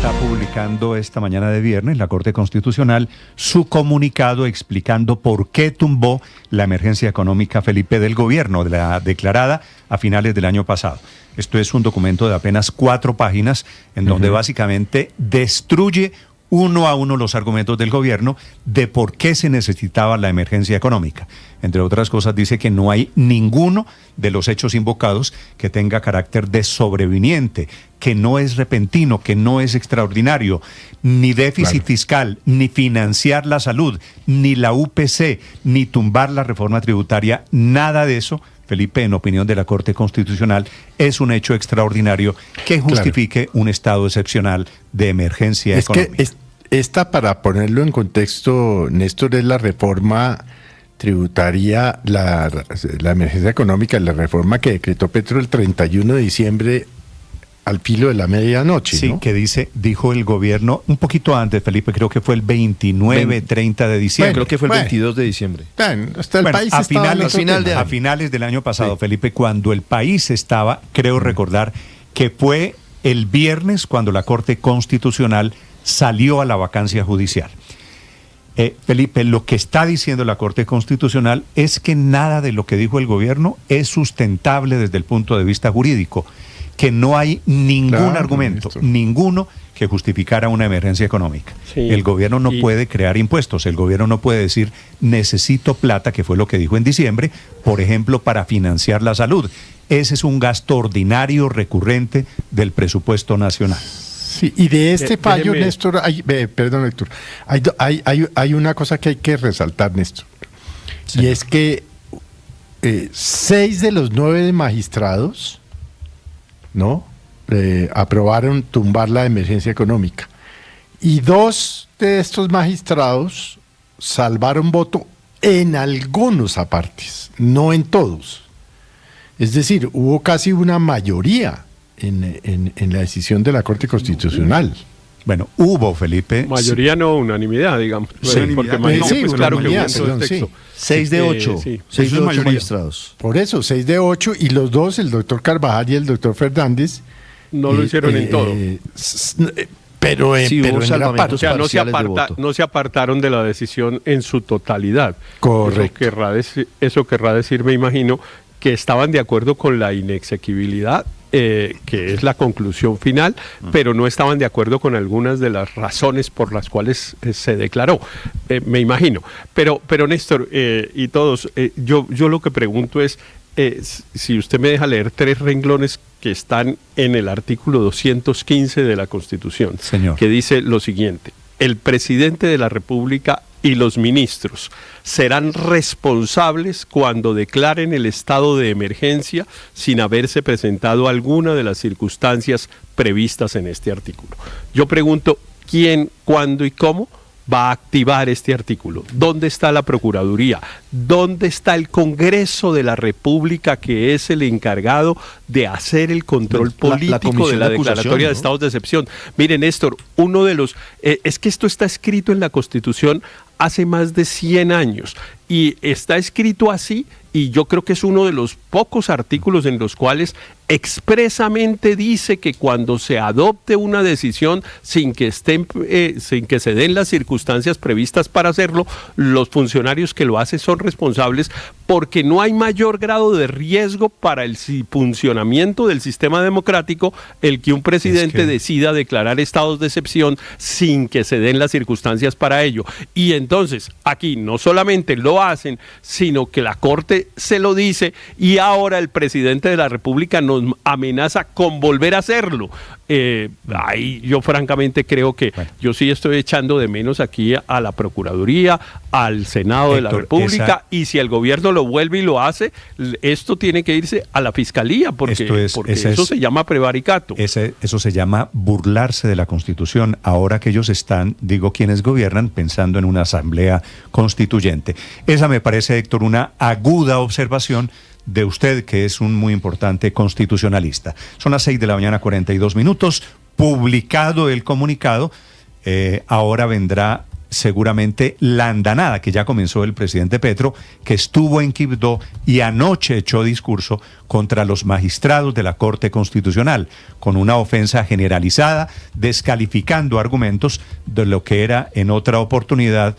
está publicando esta mañana de viernes la Corte Constitucional su comunicado explicando por qué tumbó la emergencia económica, Felipe, del gobierno, de la declarada a finales del año pasado. Esto es un documento de apenas 4 páginas en donde básicamente destruye uno a uno los argumentos del gobierno de por qué se necesitaba la emergencia económica. Entre otras cosas, dice que no hay ninguno de los hechos invocados que tenga carácter de sobreviniente, que no es repentino, que no es extraordinario, ni déficit fiscal, ni financiar la salud, ni la UPC, ni tumbar la reforma tributaria, nada de eso, Felipe, en opinión de la Corte Constitucional, es un hecho extraordinario que justifique un estado excepcional de emergencia económica. Esta, para ponerlo en contexto, Néstor, es la reforma tributaria, la emergencia económica, la reforma que decretó Petro el 31 de diciembre al filo de la medianoche, sí, ¿no? Que dijo el gobierno un poquito antes, Felipe, creo que fue el 30 de diciembre. Creo que fue el 22 de diciembre. Hasta el país a finales del año pasado, sí. Felipe, cuando el país estaba, creo recordar, que fue el viernes cuando la Corte Constitucional salió a la vacancia judicial. Felipe, lo que está diciendo la Corte Constitucional es que nada de lo que dijo el gobierno es sustentable desde el punto de vista jurídico, que no hay ningún argumento, ninguno que justificara una emergencia económica. Sí. El gobierno no puede crear impuestos, el gobierno no puede decir necesito plata, que fue lo que dijo en diciembre, por ejemplo, para financiar la salud. Ese es un gasto ordinario recurrente del presupuesto nacional. Sí, y de este fallo, Néstor, perdón, Héctor, hay una cosa que hay que resaltar, Néstor, y es que 6 de los 9 magistrados, ¿no?, aprobaron tumbar la emergencia económica, y 2 de estos magistrados salvaron voto en algunos apartes, no en todos. Es decir, hubo casi una mayoría en la decisión de la Corte Constitucional. Bueno, hubo, Felipe. Mayoría no, unanimidad, digamos. Sí, porque claro que hubo 6 de 8. 6 de 8 magistrados. Por eso, 6 de 8, y los dos, el doctor Carvajal y el doctor Fernández, no lo hicieron en todo. Pero sí, en gran parte. O sea, no se apartaron de la decisión en su totalidad. Correcto. Eso querrá decir, me imagino, que estaban de acuerdo con la inexequibilidad, que es la conclusión final, pero no estaban de acuerdo con algunas de las razones por las cuales se declaró, me imagino. Pero Néstor, y todos, yo lo que pregunto es, si usted me deja leer 3 renglones que están en el artículo 215 de la Constitución, señor, que dice lo siguiente: el presidente de la República y los ministros serán responsables cuando declaren el estado de emergencia sin haberse presentado alguna de las circunstancias previstas en este artículo. Yo pregunto, ¿quién, cuándo y cómo va a activar este artículo? ¿Dónde está la Procuraduría? ¿Dónde está el Congreso de la República, que es el encargado de hacer el control político de la declaratoria de estados de excepción? Miren, Néstor, uno de los... es que esto está escrito en la Constitución hace más de 100 años y está escrito así, y yo creo que es uno de los pocos artículos en los cuales expresamente dice que cuando se adopte una decisión sin que se den las circunstancias previstas para hacerlo, los funcionarios que lo hacen son responsables, porque no hay mayor grado de riesgo para el funcionamiento del sistema democrático el que un presidente decida declarar estados de excepción sin que se den las circunstancias para ello. Y entonces aquí no solamente lo hacen, sino que la Corte se lo dice, y ahora el presidente de la República nos amenaza con volver a hacerlo. Ahí yo francamente creo que yo sí estoy echando de menos aquí a la Procuraduría, al Senado, Héctor, de la República, y si el gobierno lo vuelve y lo hace, esto tiene que irse a la Fiscalía, porque eso se llama prevaricato. Eso se llama burlarse de la Constitución, ahora que ellos están, digo quienes gobiernan, pensando en una asamblea constituyente. Esa me parece, Héctor, una aguda observación de usted, que es un muy importante constitucionalista. Son las 6:42 PM, publicado el comunicado, ahora vendrá seguramente la andanada que ya comenzó el presidente Petro, que estuvo en Quibdó y anoche echó discurso contra los magistrados de la Corte Constitucional, con una ofensa generalizada, descalificando argumentos de lo que era en otra oportunidad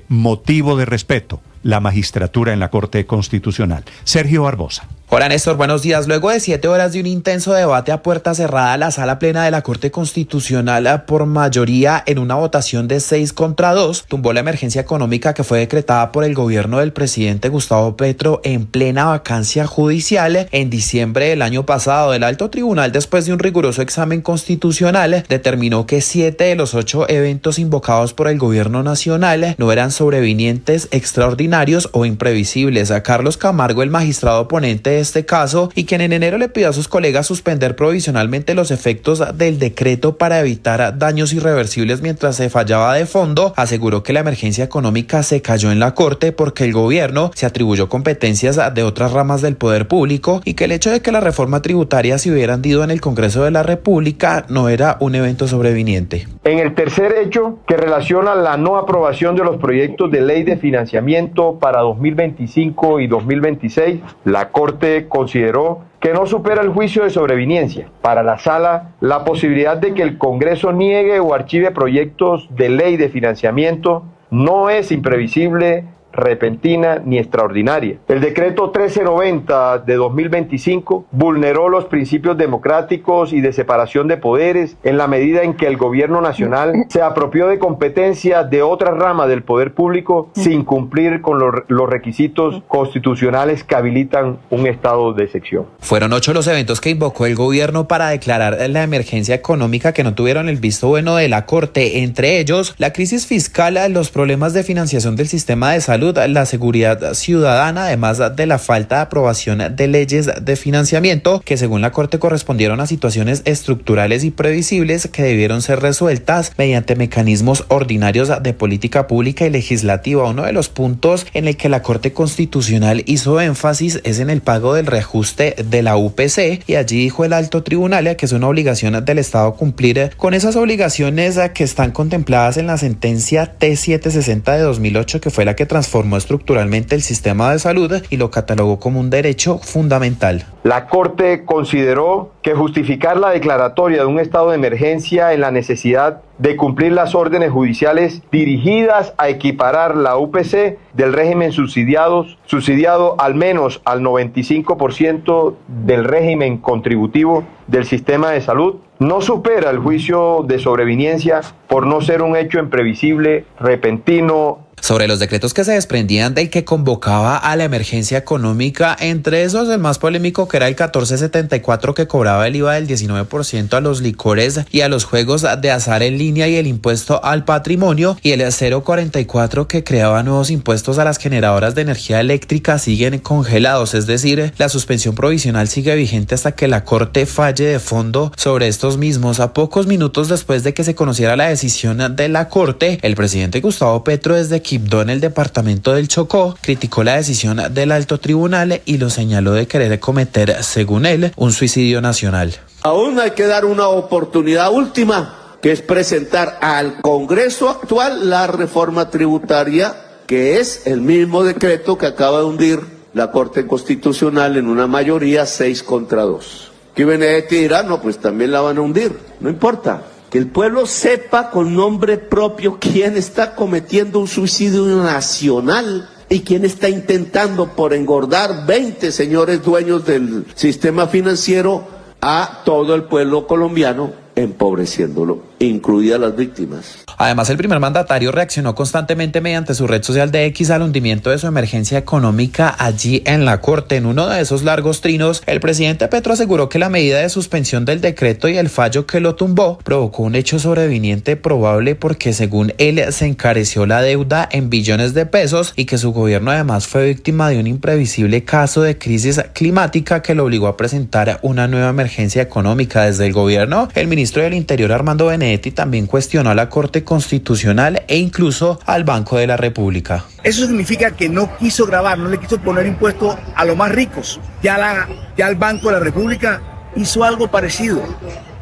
motivo de respeto, la magistratura en la Corte Constitucional. Sergio Barbosa. Hola Néstor, buenos días. Luego de 7 horas de un intenso debate a puerta cerrada, la sala plena de la Corte Constitucional, por mayoría en una votación de 6 contra 2, tumbó la emergencia económica que fue decretada por el gobierno del presidente Gustavo Petro en plena vacancia judicial en diciembre del año pasado. El alto tribunal, después de un riguroso examen constitucional, determinó que 7 de los 8 eventos invocados por el gobierno nacional no eran sobrevinientes, extraordinarios o imprevisibles. A Carlos Camargo, el magistrado ponente de este caso, y quien en enero le pidió a sus colegas suspender provisionalmente los efectos del decreto para evitar daños irreversibles mientras se fallaba de fondo, aseguró que la emergencia económica se cayó en la Corte porque el gobierno se atribuyó competencias de otras ramas del poder público y que el hecho de que la reforma tributaria se hubiera rendido en el Congreso de la República no era un evento sobreviniente. En el tercer hecho, que relaciona la no aprobación de los proyectos de ley de financiamiento para 2025 y 2026, la Corte consideró que no supera el juicio de sobreviniencia. Para la sala, la posibilidad de que el Congreso niegue o archive proyectos de ley de financiamiento no es imprevisible, repentina ni extraordinaria. El decreto 1390 de 2025 vulneró los principios democráticos y de separación de poderes en la medida en que el gobierno nacional se apropió de competencias de otra rama del poder público sin cumplir con los requisitos constitucionales que habilitan un estado de excepción. Fueron 8 los eventos que invocó el gobierno para declarar la emergencia económica que no tuvieron el visto bueno de la Corte, entre ellos la crisis fiscal, los problemas de financiación del sistema de salud, la seguridad ciudadana, además de la falta de aprobación de leyes de financiamiento que según la Corte correspondieron a situaciones estructurales y previsibles que debieron ser resueltas mediante mecanismos ordinarios de política pública y legislativa. Uno de los puntos en el que la Corte Constitucional hizo énfasis es en el pago del reajuste de la UPC, y allí dijo el alto tribunal que es una obligación del Estado cumplir con esas obligaciones que están contempladas en la sentencia T760 de 2008, que fue la que transformó estructuralmente el sistema de salud y lo catalogó como un derecho fundamental. La Corte consideró que justificar la declaratoria de un estado de emergencia en la necesidad de cumplir las órdenes judiciales dirigidas a equiparar la UPC del régimen subsidiado al menos al 95% del régimen contributivo del sistema de salud no supera el juicio de sobreviniencia por no ser un hecho imprevisible, repentino. Sobre los decretos que se desprendían del que convocaba a la emergencia económica, entre esos el más polémico, que era el 1474, que cobraba el IVA del 19% a los licores y a los juegos de azar en línea y el impuesto al patrimonio, y el 044, que creaba nuevos impuestos a las generadoras de energía eléctrica, siguen congelados, es decir, la suspensión provisional sigue vigente hasta que la Corte falle de fondo sobre estos mismos. A pocos minutos después de que se conociera la decisión de la Corte, el presidente Gustavo Petro, desde Quibdó, en el departamento del Chocó, criticó la decisión del alto tribunal y lo señaló de querer cometer, según él, un suicidio nacional. Aún hay que dar una oportunidad última, que es presentar al Congreso actual la reforma tributaria, que es el mismo decreto que acaba de hundir la Corte Constitucional en una mayoría 6 contra 2. Que Benedetti dirá, no, pues también la van a hundir, no importa. Que el pueblo sepa con nombre propio quién está cometiendo un suicidio nacional y quién está intentando por engordar 20 señores dueños del sistema financiero a todo el pueblo colombiano, empobreciéndolo, incluidas las víctimas. Además, el primer mandatario reaccionó constantemente mediante su red social de X al hundimiento de su emergencia económica allí en la Corte. En uno de esos largos trinos, el presidente Petro aseguró que la medida de suspensión del decreto y el fallo que lo tumbó provocó un hecho sobreviniente probable porque, según él, se encareció la deuda en billones de pesos y que su gobierno además fue víctima de un imprevisible caso de crisis climática que lo obligó a presentar una nueva emergencia económica. Desde el gobierno, el ministro del Interior, Armando Benedetti, también cuestionó a la Corte Constitucional e incluso al Banco de la República. Eso significa que no quiso grabar, no le quiso poner impuesto a los más ricos. Ya el Banco de la República hizo algo parecido.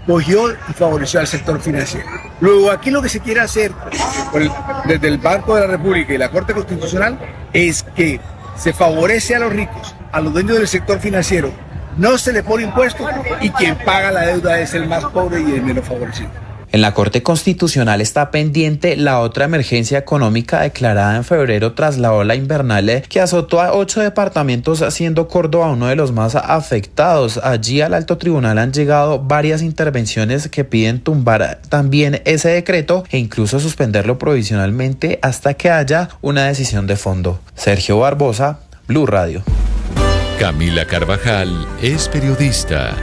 cogió y favoreció al sector financiero. Luego aquí lo que se quiere hacer desde el Banco de la República y la Corte Constitucional es que se favorece a los ricos, a los dueños del sector financiero, no se le pone impuesto y quien paga la deuda es el más pobre y el menos favorecido. En la Corte Constitucional está pendiente la otra emergencia económica declarada en febrero tras la ola invernal que azotó a 8 departamentos, siendo Córdoba uno de los más afectados. Allí al alto tribunal han llegado varias intervenciones que piden tumbar también ese decreto e incluso suspenderlo provisionalmente hasta que haya una decisión de fondo. Sergio Barbosa, Blue Radio. Camila Carvajal es periodista.